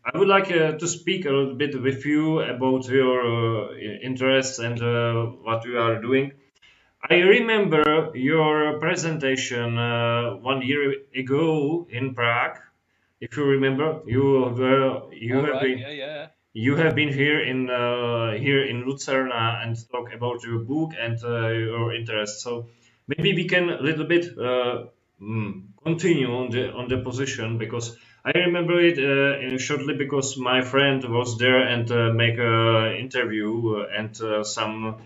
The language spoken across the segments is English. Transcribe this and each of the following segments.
I would like to speak a little bit with you about your interests and what you are doing. I remember your presentation 1 year ago in Prague. If you remember, you All have right. been Yeah, yeah. here in Lucerna and talk about your book and your interest. So maybe we can a little bit continue on the position because I remember it shortly because my friend was there and make a interview and some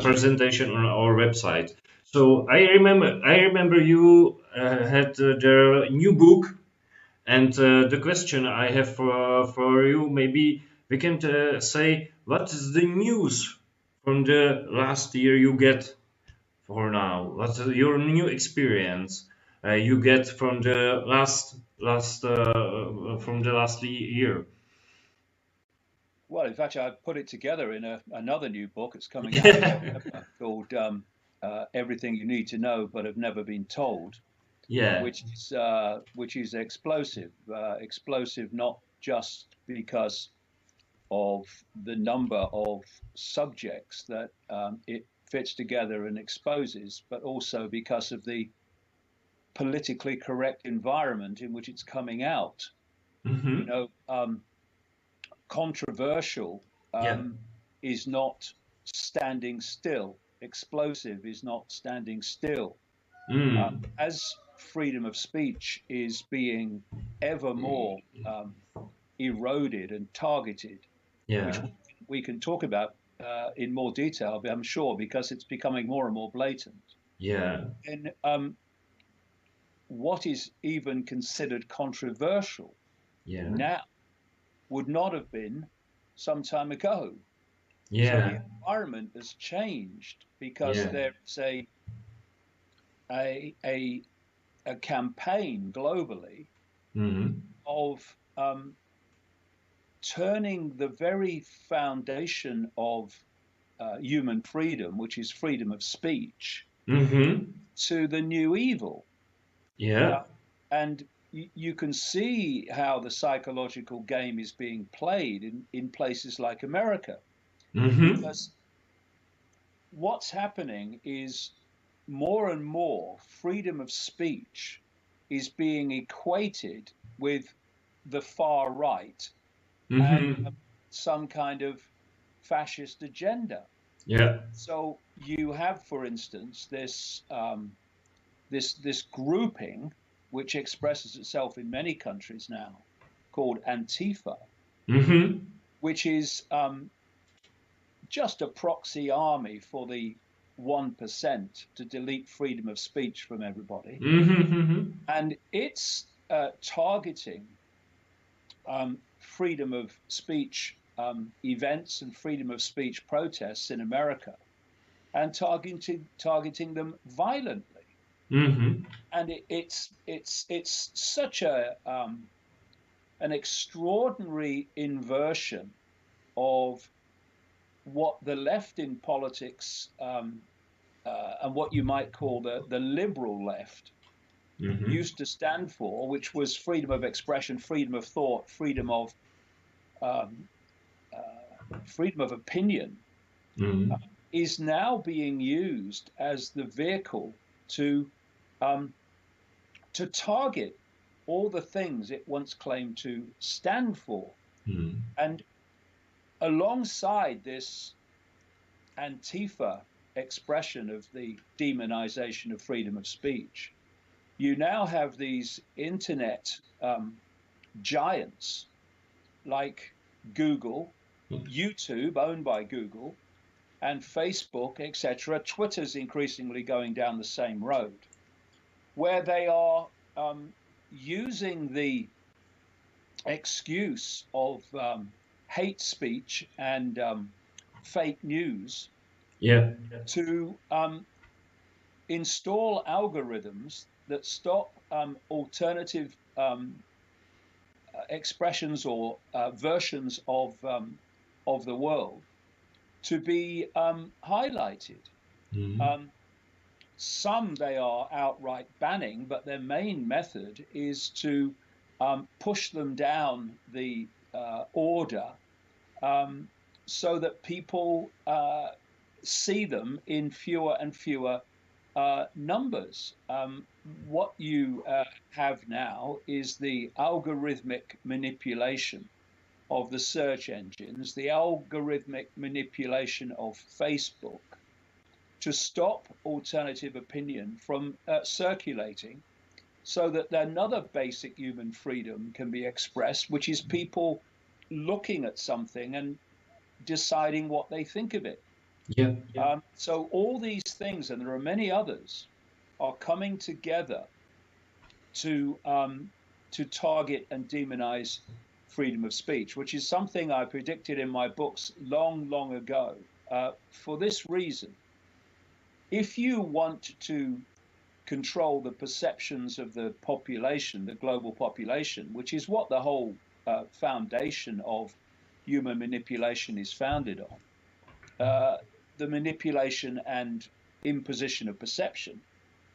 presentation on our website. So I remember you had the new book and the question I have for you, maybe we can say, what is the news from the last year you get for now? What's your new experience you get from the last year? Well, in fact, I put it together in another new book. It's coming out in September called "Everything You Need to Know But Have Never Been Told," Yeah. which is explosive. Explosive not just because of the number of subjects that it fits together and exposes, but also because of the politically correct environment in which it's coming out. You Mm-hmm. know, controversial Yeah. is not standing still. Explosive is not standing still. Mm. As freedom of speech is being ever more eroded and targeted, which Yeah. we can talk about in more detail, I'm sure, because it's becoming more and more blatant. Yeah. And what is even considered controversial Yeah. now would not have been some time ago. So the Yeah. environment has changed because Yeah. there's a, a, a campaign globally Mm-hmm. of turning the very foundation of human freedom, which is freedom of speech, Mm-hmm. to the new evil. Uh, Yeah. and you can see how the psychological game is being played in places like America, Mm-hmm. because what's happening is more and more freedom of speech is being equated with the far right and Mm-hmm. some kind of fascist agenda. Yeah. So you have, for instance, this grouping which expresses itself in many countries now, called Antifa, Mm-hmm. which is just a proxy army for the 1% to delete freedom of speech from everybody. Mm-hmm. And it's targeting freedom of speech events and freedom of speech protests in America and targeting them violently. Mm-hmm. And it's such a an extraordinary inversion of what the left in politics and what you might call the liberal left Mm-hmm. used to stand for, which was freedom of expression, freedom of thought, um, freedom of opinion, uh, Mm-hmm. is now being used as the vehicle to um, to target all the things it once claimed to stand for. And alongside this Antifa expression of the demonization of freedom of speech, you now have these internet giants like Google, YouTube, owned by Google, and Facebook, etc. Twitter's increasingly going down the same road, where they are using the excuse of hate speech and fake news Yeah. to install algorithms that stop alternative expressions or versions of the world to be highlighted. Mm-hmm. Um, some they are outright banning, but their main method is to push them down the order, so that people see them in fewer and fewer numbers. What you have now is the algorithmic manipulation of the search engines, the algorithmic manipulation of Facebook to stop alternative opinion from circulating, so that another basic human freedom can be expressed, which is people looking at something and deciding what they think of it. Yeah, yeah. So all these things, and there are many others, are coming together to target and demonize freedom of speech, which is something I predicted in my books long, long ago. For this reason, if you want to control the perceptions of the population, the global population, which is what the whole foundation of human manipulation is founded on, the manipulation and imposition of perception,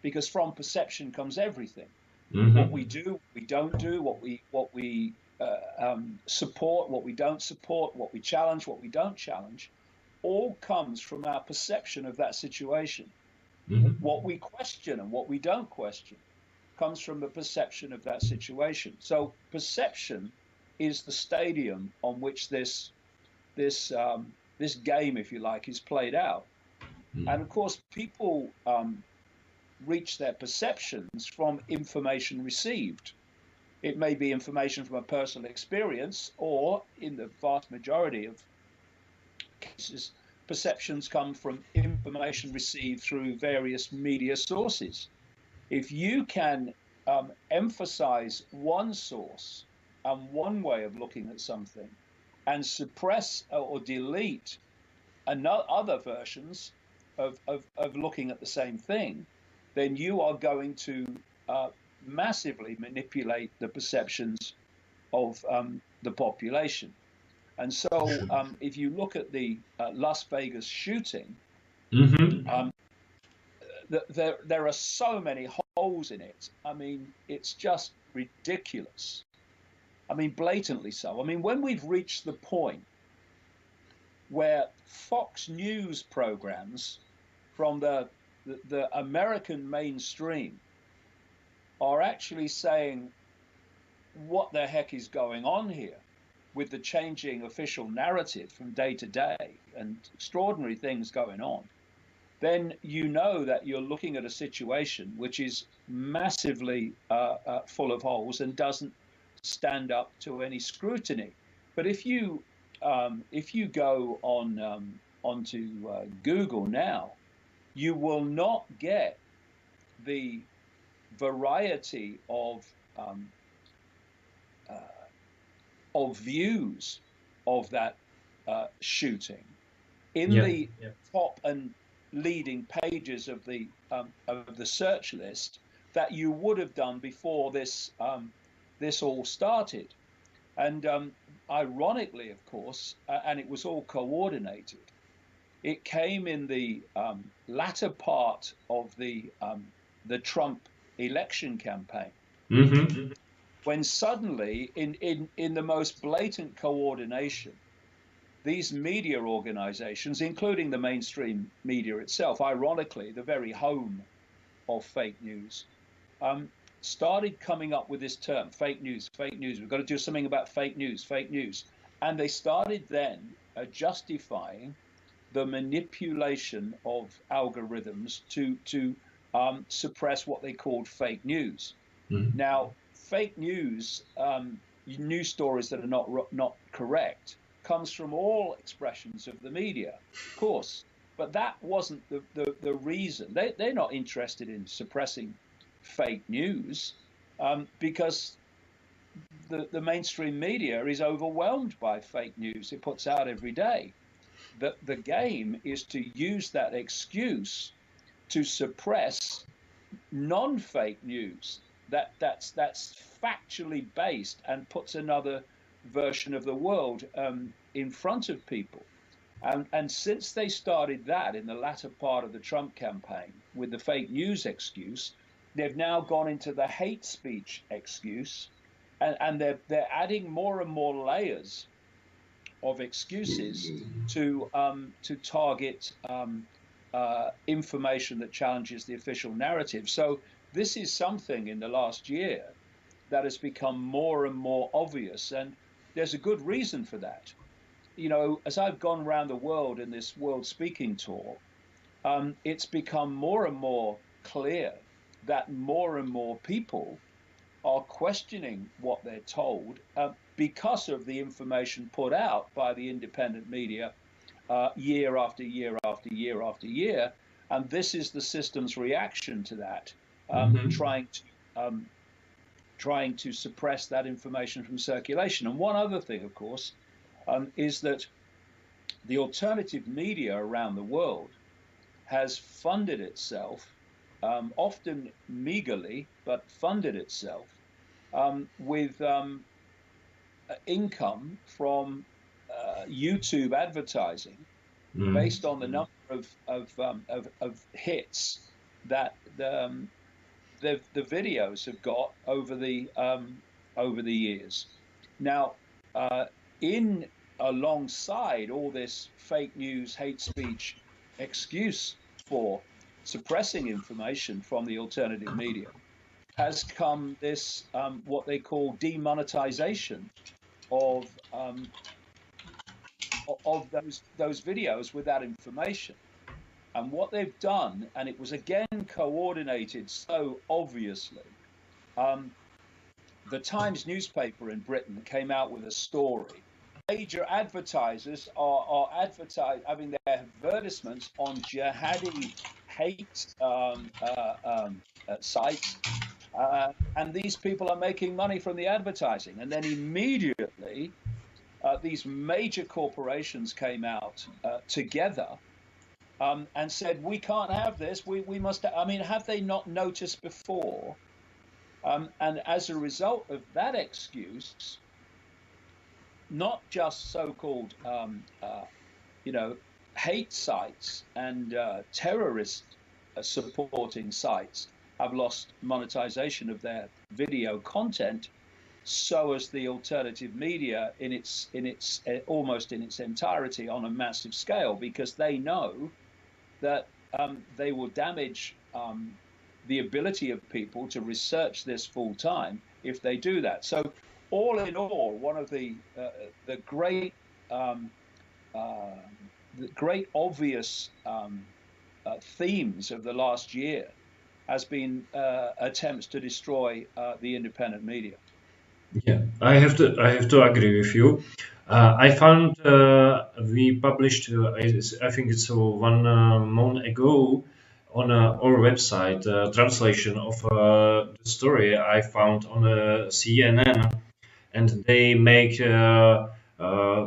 because from perception comes everything. What we do, we don't do, what we support, what we don't support, what we challenge, what we don't challenge, all comes from our perception of that situation. What we question and what we don't question comes from the perception of that situation. So perception is the stadium on which this game, if you like, is played out. And of course, people reach their perceptions from information received. It may be information from a personal experience, or in the vast majority of cases, perceptions come from information received through various media sources. If you can emphasize one source and one way of looking at something, and suppress or delete other versions of looking at the same thing, then you are going to massively manipulate the perceptions of the population. And so, if you look at the Las Vegas shooting, there are so many holes in it. I mean, it's just ridiculous. I mean, blatantly so. I mean, when we've reached the point where Fox News programs from the American mainstream are actually saying, what the heck is going on here, with the changing official narrative from day to day and extraordinary things going on, then you know that you're looking at a situation which is massively full of holes and doesn't stand up to any scrutiny. But if you go onto Google now, you will not get the variety of views of that shooting in the top and leading pages of the search list that you would have done before this all started. And ironically, of course, and it was all coordinated, it came in the latter part of the Trump election campaign, when suddenly, in the most blatant coordination, these media organizations, including the mainstream media itself, ironically, the very home of fake news, started coming up with this term, fake news, fake news. We've got to do something about fake news, fake news. And they started then justifying the manipulation of algorithms to suppress what they called fake news. Now, fake news, news stories that are not correct, comes from all expressions of the media, of course. But that wasn't the reason. They're not interested in suppressing fake news because the mainstream media is overwhelmed by fake news it puts out every day. The game is to use that excuse to suppress non-fake news that's factually based and puts another version of the world in front of people. And since they started that in the latter part of the Trump campaign with the fake news excuse, they've now gone into the hate speech excuse. and they're adding more and more layers of excuses to target information that challenges the official narrative. So this is something in the last year that has become more and more obvious, and there's a good reason for that. You know, as I've gone around the world in this world speaking tour, it's become more and more clear that more and more people are questioning what they're told because of the information put out by the independent media year after year after year after year. And this is the system's reaction to that, Mhm. um, trying to suppress that information from circulation. And one other thing, of course, is that the alternative media around the world has funded itself, often meagerly, but funded itself with income from YouTube advertising Mhm. based on the number of hits that the videos have got over the years. Now, uh, in alongside all this fake news, hate speech excuse for suppressing information from the alternative media, has come this what they call demonetization of those videos with that information. And what they've done, and it was again coordinated so obviously, um, the Times newspaper in Britain came out with a story. Major advertisers are having their advertisements on jihadi hate sites, and these people are making money from the advertising. And then immediately, these major corporations came out together and said, "We can't have this. We must." I mean, have they not noticed before? And as a result of that excuse, not just so-called, you know, hate sites and terrorist supporting sites have lost monetization of their video content, so as the alternative media in its almost in its entirety on a massive scale, because they know that they will damage the ability of people to research this full time if they do that. So, all in all, one of the great um, uh, the great obvious themes of the last year has been attempts to destroy the independent media. Yeah, I have to agree with you. I found we published I think it's 1 month ago on our website translation of the story I found on CNN, and they make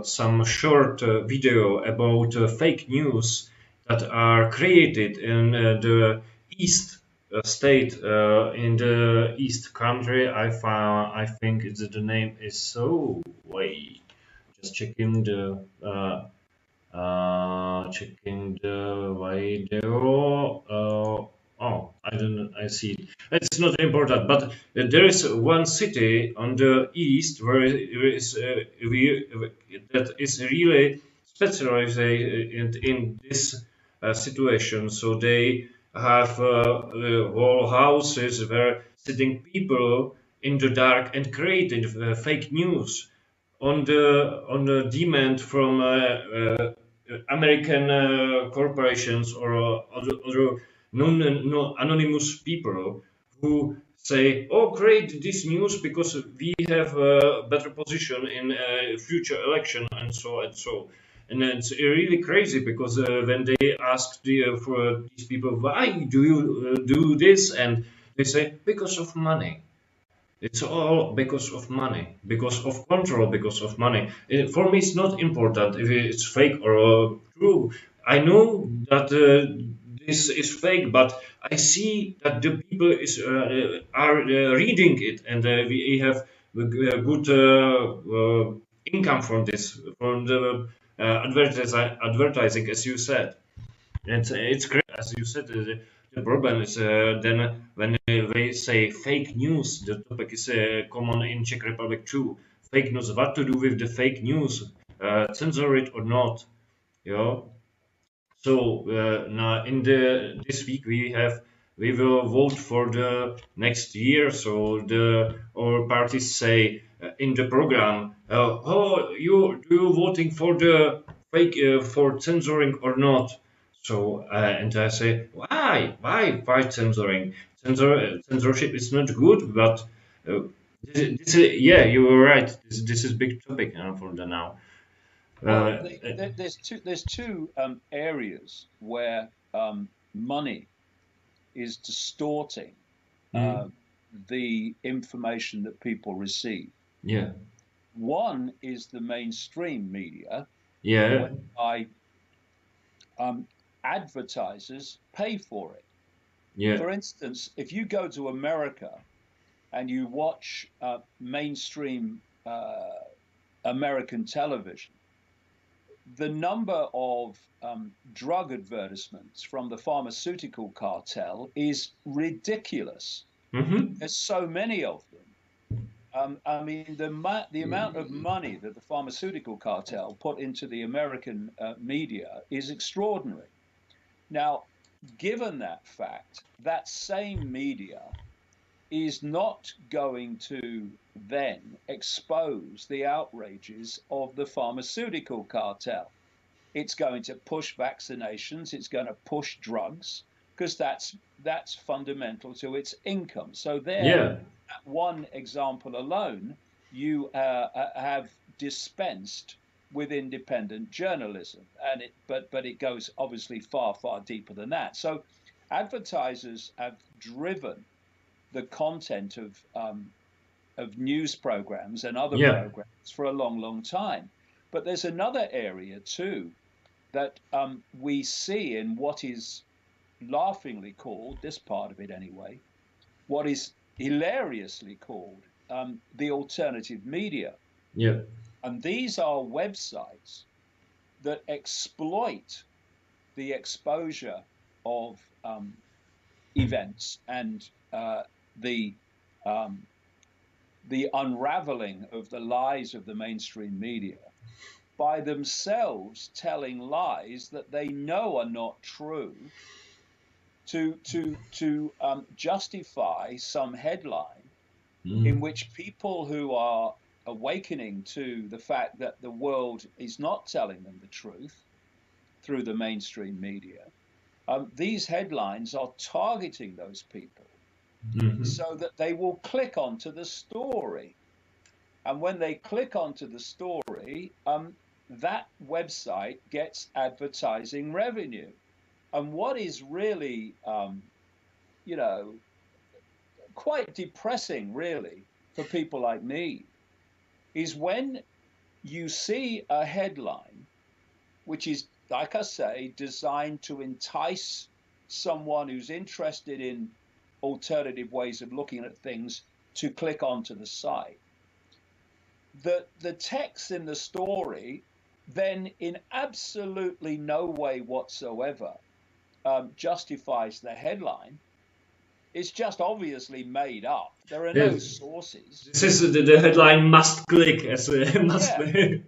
some short video about fake news that are created in the east state in the east country. I think the name is so wait, just checking the video. Oh, I don't. I see it. It's not important, but there is one city on the east where that is really specialized in this situation. So they have whole houses where sitting people in the dark and creating fake news on the demand from American corporations or other anonymous people who say, "Oh, create this news because we have a better position in future election," and so and so. And it's really crazy because when they ask for these people, "Why do you do this?" and they say, "Because of money." It's all because of money, because of control, because of money. For me, it's not important if it's fake or true. I know that this is fake, but I see that the people are reading it, and we have good income from this, from the advertising, as you said. It's great, as you said. the problem is then when they say fake news, the topic is common in Czech Republic too. Fake news, what to do with the fake news? Censor it or not? You know? So now in the this week we will vote for the next year. So the our parties say in the program, oh you voting for the fake for censoring or not? So and I say why censoring? Censorship is not good, but this is, yeah, you were right. This is big topic for the now. Well, Uh, there's two areas where money is distorting mm, the information that people receive. yeah. One is the mainstream media, Yeah, whereby advertisers pay for it. yeah, For instance, if you go to America and you watch mainstream American television, the number of drug advertisements from the pharmaceutical cartel is ridiculous. mm-hmm. There's so many of them. I mean, the amount of money that the pharmaceutical cartel put into the American media is extraordinary. Now, given that fact, that same media is not going to then expose the outrages of the pharmaceutical cartel. It's going to push vaccinations, it's going to push drugs, because that's fundamental to its income. So there, Yeah, one example alone, you have dispensed with independent journalism, and but it goes obviously far deeper than that. So advertisers have driven the content of news programs and other yeah, programs for a long time. But there's another area too that we see in what is laughingly called, this part of it anyway, what is hilariously called the alternative media. yeah, And these are websites that exploit the exposure of events and the um, the unraveling of the lies of the mainstream media by themselves telling lies that they know are not true to justify some headline in mm, which people who are awakening to the fact that the world is not telling them the truth through the mainstream media, these headlines are targeting those people mm-hmm. so that they will click onto the story. And when they click onto the story, that website gets advertising revenue. And what is really, you know, quite depressing, really, for people like me, is when you see a headline which is, like I say, designed to entice someone who's interested in alternative ways of looking at things to click onto the site. The text in the story then, in absolutely no way whatsoever, justifies the headline. It's just obviously made up. There are no Yes. sources. This is the headline must click as must. Yeah,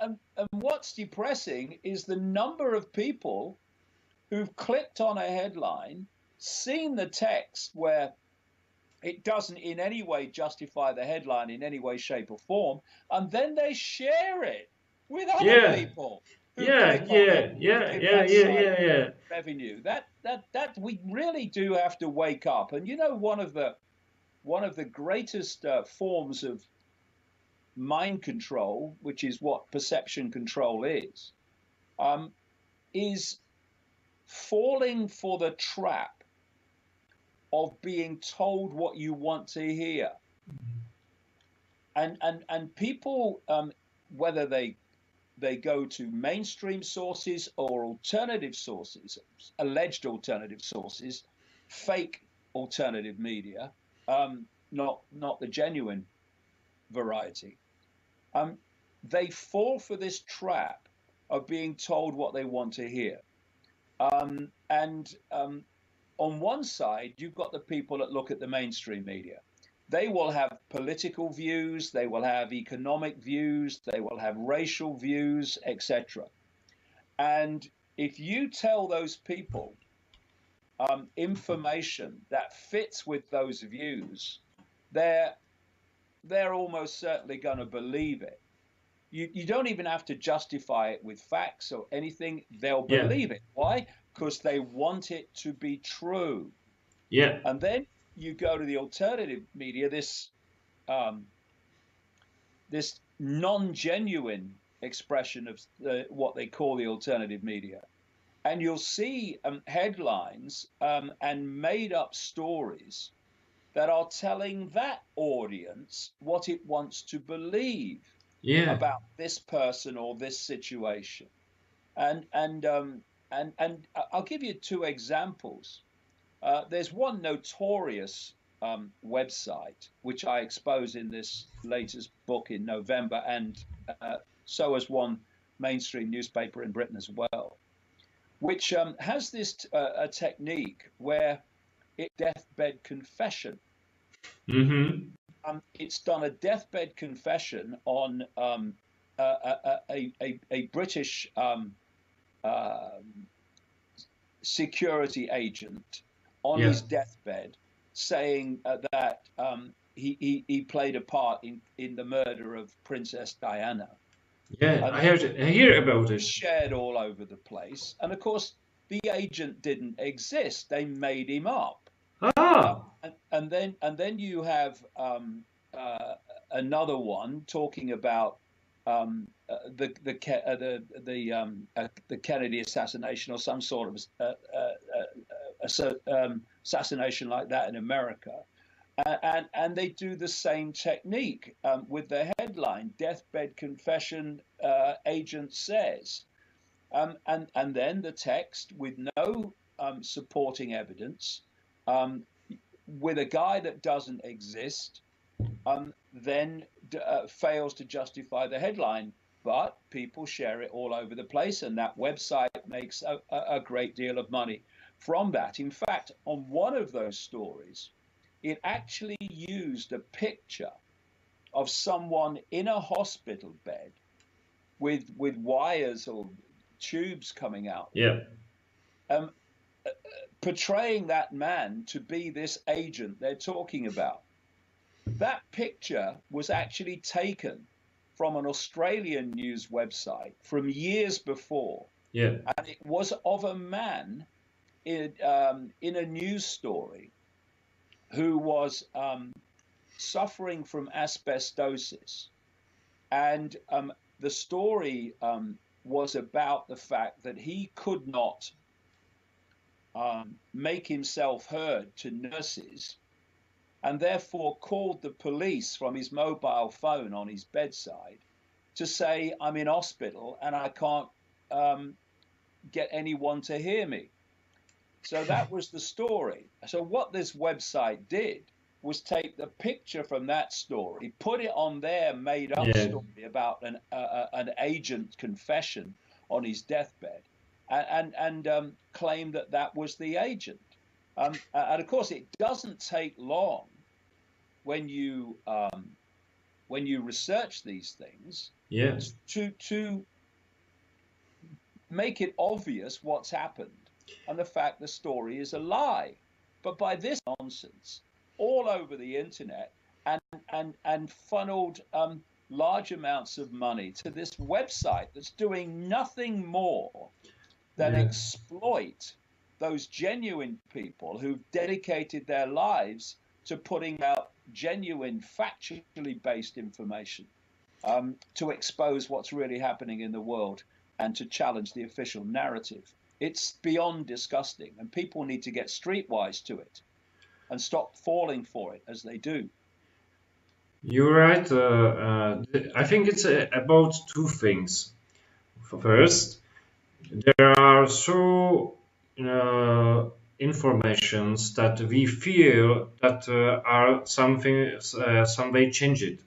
and what's depressing is the number of people who've clicked on a headline, seen the text where it doesn't in any way justify the headline in any way, shape, or form, and then they share it with other Yeah, people who yeah, click on it yeah, to yeah, give yeah, that yeah, site yeah, yeah. revenue. That we really do have to wake up. And you know, one of the greatest forms of mind control, which is what perception control um, is falling for the trap of being told what you want to hear. And people, whether they go to mainstream sources or alternative sources, alleged alternative sources, fake alternative media, not the genuine variety, um, they fall for this trap of being told what they want to hear. And on one side, you've got the people that look at the mainstream media. They will have political views, they will have economic views, they will have racial views, etc. And if you tell those people information that fits with those views, they're almost certainly going to believe it. You don't even have to justify it with facts or anything. They'll Yeah. believe it. Why? Because they want it to be true. Yeah. And then you go to the alternative media, um, this non-genuine expression of what they call the alternative media, and you'll see headlines and made-up stories that are telling that audience what it wants to believe Yeah. about this person or this situation. And I'll give you two examples. There's one notorious website which I expose in this latest book in November, and so has one mainstream newspaper in Britain as well, which has this a technique where it deathbed confession. Mm-hmm. It's done a deathbed confession on a British uh, security agent on Yeah. his deathbed, saying that he played a part in the murder of Princess Diana. Yeah. And I hear about it. shared all over the place. And of course, the agent didn't exist; they made him up. Ah. And then you have uh, another one talking about the Kennedy assassination or some sort of assassination like that in America, and they do the same technique with the headline "Deathbed Confession Agent Says," and then the text with no supporting evidence, um, with a guy that doesn't exist, then fails to justify the headline. But people share it all over the place, and that website makes a great deal of money from that. In fact, on one of those stories, it actually used a picture of someone in a hospital bed with wires or tubes coming out, Yeah. um, portraying that man to be this agent they're talking about. That picture was actually taken from an Australian news website from years before, Yeah. and it was of a man in a news story who was suffering from asbestosis. And the story was about the fact that he could not make himself heard to nurses, and therefore called the police from his mobile phone on his bedside to say, "I'm in hospital and I can't get anyone to hear me." So that was the story. So what this website did was take the picture from that story, put it on their made-up Yeah. story about an agent confession on his deathbed, and claim that that was the agent. And of course, it doesn't take long when you research these things Yeah. to make it obvious what's happened and the fact the story is a lie. But by this nonsense all over the internet, and funneled large amounts of money to this website that's doing nothing more than Yeah. exploit those genuine people who've dedicated their lives to putting out genuine, factually based information, to expose what's really happening in the world and to challenge the official narrative. It's beyond disgusting, and people need to get streetwise to it and stop falling for it as they do. You're right. I think it's about two things. First, there are so informations that we feel that are something some way changed,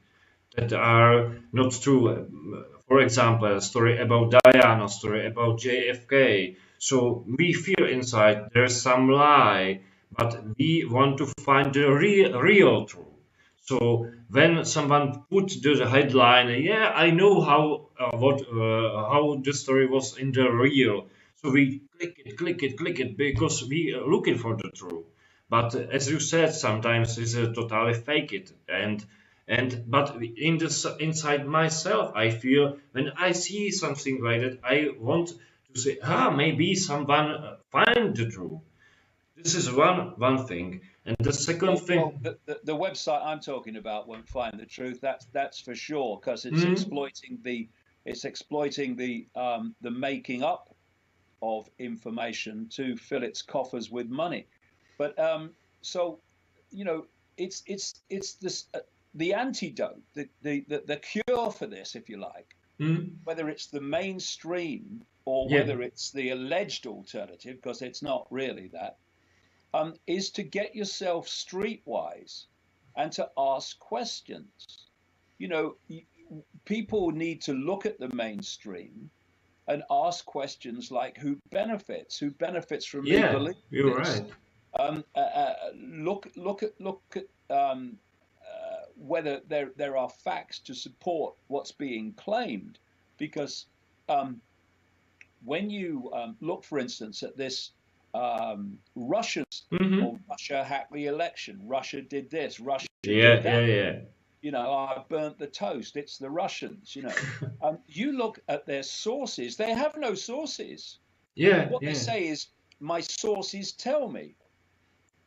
that are not true. for example, a story about Diana, a story about JFK. So we feel inside there's some lie, but we want to find the real truth. So when someone puts the headline, yeah, I know how the story was in the real. So we click it because we are looking for the truth. But as you said, sometimes it's totally fake it, but in this inside myself, I feel when I see something like that, I want to say, maybe someone find the truth. This is one thing, and the second Well, thing. the website I'm talking about won't find the truth. That's for sure, because Mm, it's exploiting the making up of information to fill its coffers with money. But so you know, it's this the antidote, the cure for this, if you like, whether it's the mainstream or yeah, whether it's the alleged alternative, because it's not really that, is to get yourself streetwise and to ask questions. You know, people need to look at the mainstream and ask questions like who benefits from me yeah, believing you're this. right. Look at whether there are facts to support what's being claimed, because when you look, for instance, at this Russian or Mm-hmm. Russia hacked the election, Russia did this, Russia did Yeah, that. yeah, yeah, I burnt the toast. It's the Russians. You look at their sources; they have no sources. yeah, What they yeah. say is, "My sources tell me."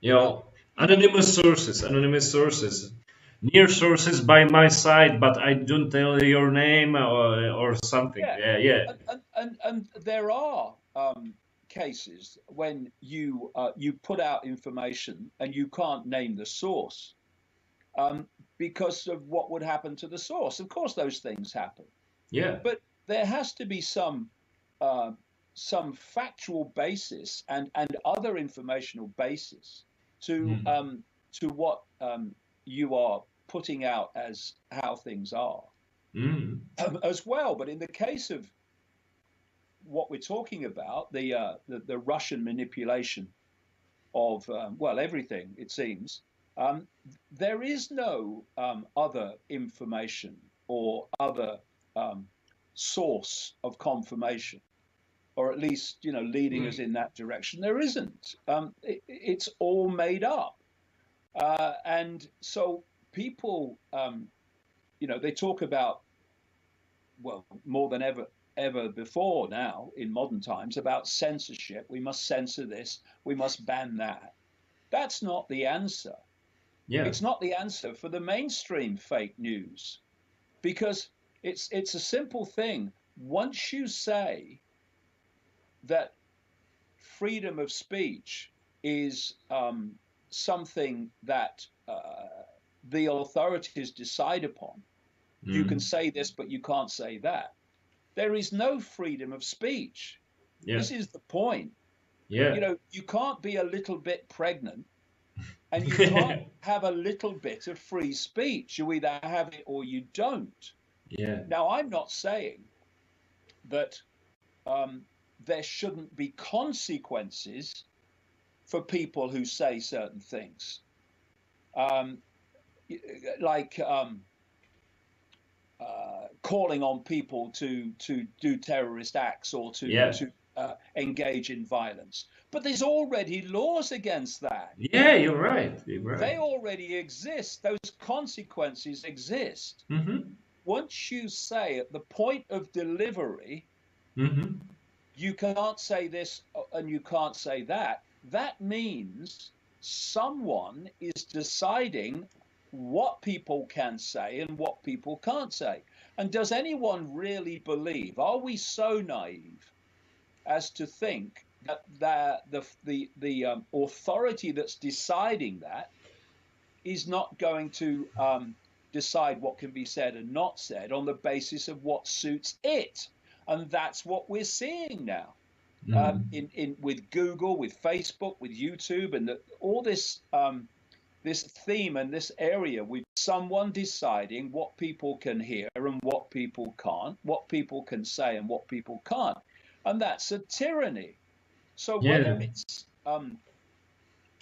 You Well, know, anonymous sources, near sources by my side, but I don't tell your name or something. yeah, Yeah, yeah, and there are cases when you put out information and you can't name the source, because of what would happen to the source. Of course, those things happen, yeah. but there has to be uh, some factual basis and other informational basis to Mm. um, to what you are putting out as how things are, Mm. as well. But in the case of what we're talking about, the Russian manipulation of well, everything, it seems, um, there is no other information or other um, source of confirmation, or at least leading us Mm. in that direction. There isn't. It's all made up, and so people, they talk about, well, more than ever before now in modern times, about censorship. We must censor this. We must ban that. That's not the answer. Yeah. It's not the answer for the mainstream fake news, because it's a simple thing. Once you say that freedom of speech is something that the authorities decide upon, you can Mm. say this, but you can't say that. There is no freedom of speech. Yeah. This is the point. Yeah. You can't be a little bit pregnant, and you can't have a little bit of free speech. You either have it or you don't. Yeah. Now, I'm not saying that um, there shouldn't be consequences for people who say certain things, um, like calling on people to do terrorist acts or to Yeah. engage in violence. But there's already laws against that. Yeah. You're right. You're They right. already exist. Those consequences exist. Mm-hmm. Once you say at the point of delivery, Mm-hmm. you can't say this and you can't say that, that means someone is deciding what people can say and what people can't say. And does anyone really believe, are we so naive as to think that the authority that's deciding that is not going to decide what can be said and not said on the basis of what suits it? And that's what we're seeing now, Mm. in with Google, with Facebook, with YouTube, and all this this theme and this area with someone deciding what people can hear and what people can't, what people can say and what people can't, and that's a tyranny. So Yeah.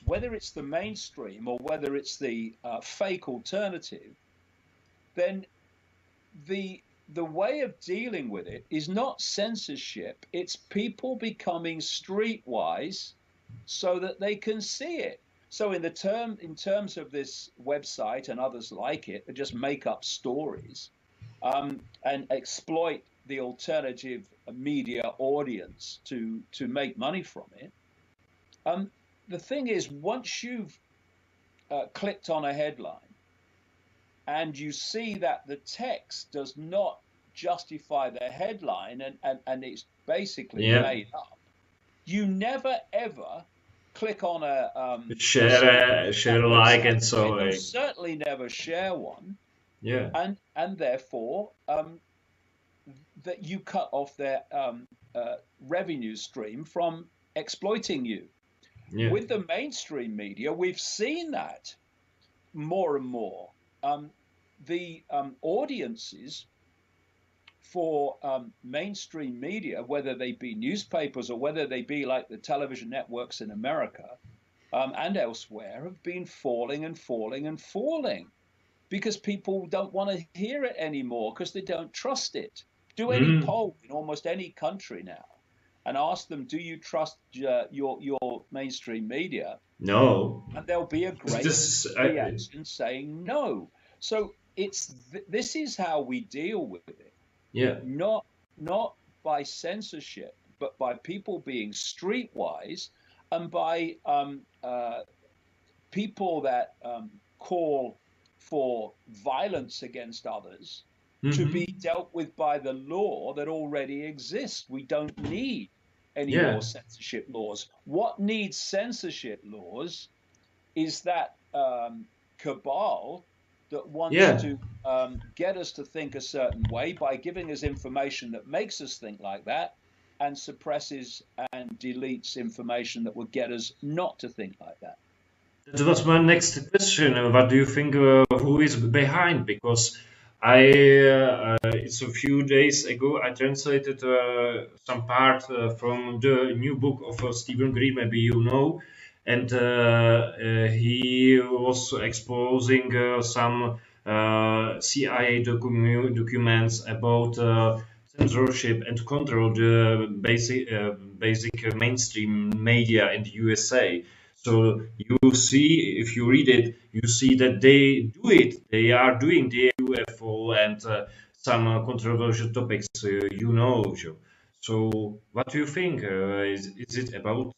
whether it's the mainstream or whether it's the fake alternative, then the way of dealing with it is not censorship, it's people becoming streetwise so that they can see it. So in terms of this website and others like it, that just make up stories and exploit the alternative media audience to make money from it. Um, the thing is, once you've clicked on a headline and you see that the text does not justify the headline and it's basically Yeah. made up, you never ever click on Share that like website and so again. You'll certainly never share one, yeah. and therefore that you cut off their revenue stream from exploiting you. Yeah. With the mainstream media, we've seen that more and more. The audiences for mainstream media, whether they be newspapers or whether they be like the television networks in America and elsewhere, have been falling and falling and falling because people don't want to hear it anymore because they don't trust it. Do any Mm. poll in almost any country now and ask them, do you trust your mainstream media? No. And there'll be a great This reaction saying no. So this is how we deal with it, yeah. not by censorship, but by people being streetwise and by people that call for violence against others to be Mm-hmm. dealt with by the law that already exists. We don't need any Yeah. more censorship laws. What needs censorship laws is that cabal that wants Yeah. to get us to think a certain way by giving us information that makes us think like that and suppresses and deletes information that would get us not to think like that. That was my next question. What do you think? Who is behind? Because it's a few days ago, I translated some part from the new book of Stephen Green. Maybe you know, and he was exposing some CIA documents about censorship and control the basic mainstream media in the USA. So you see, if you read it, you see that they do it. They are doing the UFO and some controversial topics, you know. Joe. So what do you think? Is it about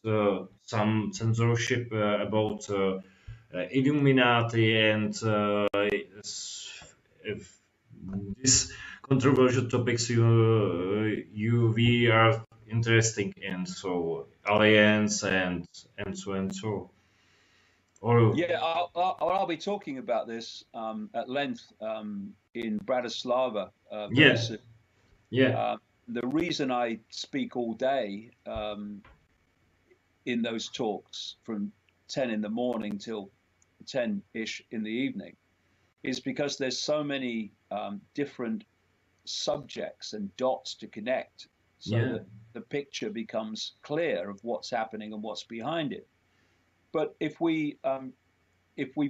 some censorship about Illuminati and if these controversial topics we are interesting in, so alliance and so and so. Or Yeah, I'll be talking about this at length in Bratislava very yeah, soon. yeah, Uh, the reason I speak all day in those talks from 10 in the morning till 10-ish in the evening is because there's so many different subjects and dots to connect so yeah. that the picture becomes clear of what's happening and what's behind it. But if we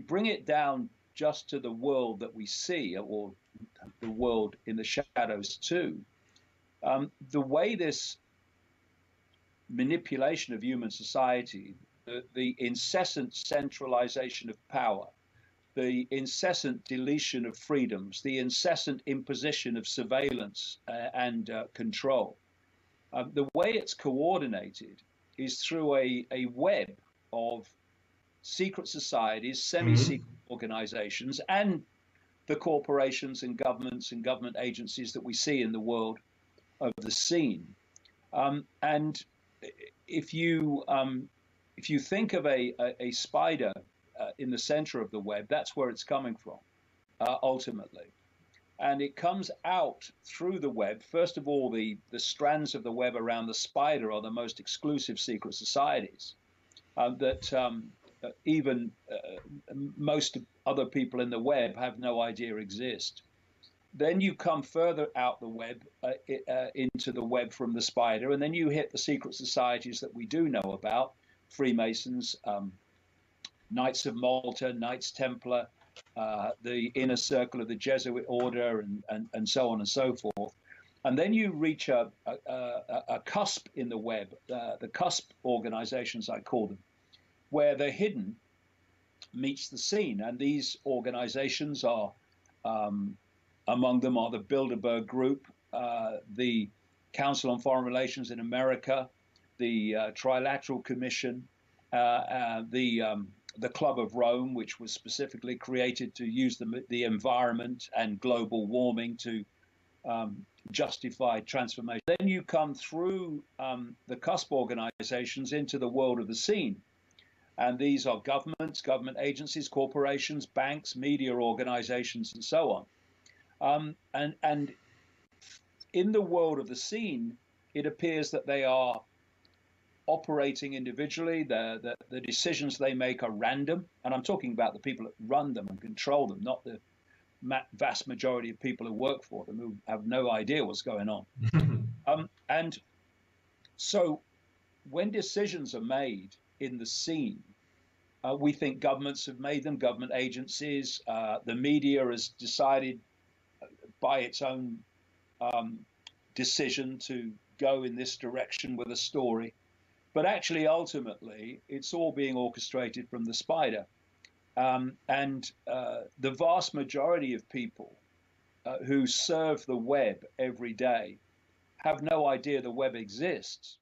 bring it down just to the world that we see, or the world in the shadows too, the way this manipulation of human society, the incessant centralization of power, the incessant deletion of freedoms, the incessant imposition of surveillance and control, the way it's coordinated is through a web of secret societies, Mhm. semi-secret organizations, and the corporations and government agencies that we see in the world of the scene. And if you if you think of a spider in the center of the web, that's where it's coming from ultimately. And it comes out through the web. First of all, the strands of the web around the spider are the most exclusive secret societies that even most other people in the web have no idea exist. Then you come further out the web, into the web from the spider, and then you hit the secret societies that we do know about: Freemasons, Knights of Malta, Knights Templar, the inner circle of the Jesuit order, and so on and so forth. And then you reach a cusp in the web, the cusp organizations, I call them, where the hidden meets the seen. And these organizations are, among them are the Bilderberg Group, the Council on Foreign Relations in America, the Trilateral Commission, the Club of Rome, which was specifically created to use the environment and global warming to justify transformation. Then you come through the cusp organizations into the world of the seen. And these are governments, government agencies, corporations, banks, media organizations, and so on. And in the world of the seen, it appears that they are operating individually. The decisions they make are random. And I'm talking about the people that run them and control them, not the vast majority of people who work for them, who have no idea what's going on. And so when decisions are made in the seen, we think governments have made them, government agencies. The media has decided by its own decision to go in this direction with a story. But actually, ultimately, it's all being orchestrated from the spider. And the vast majority of people who surf the web every day have no idea the web exists.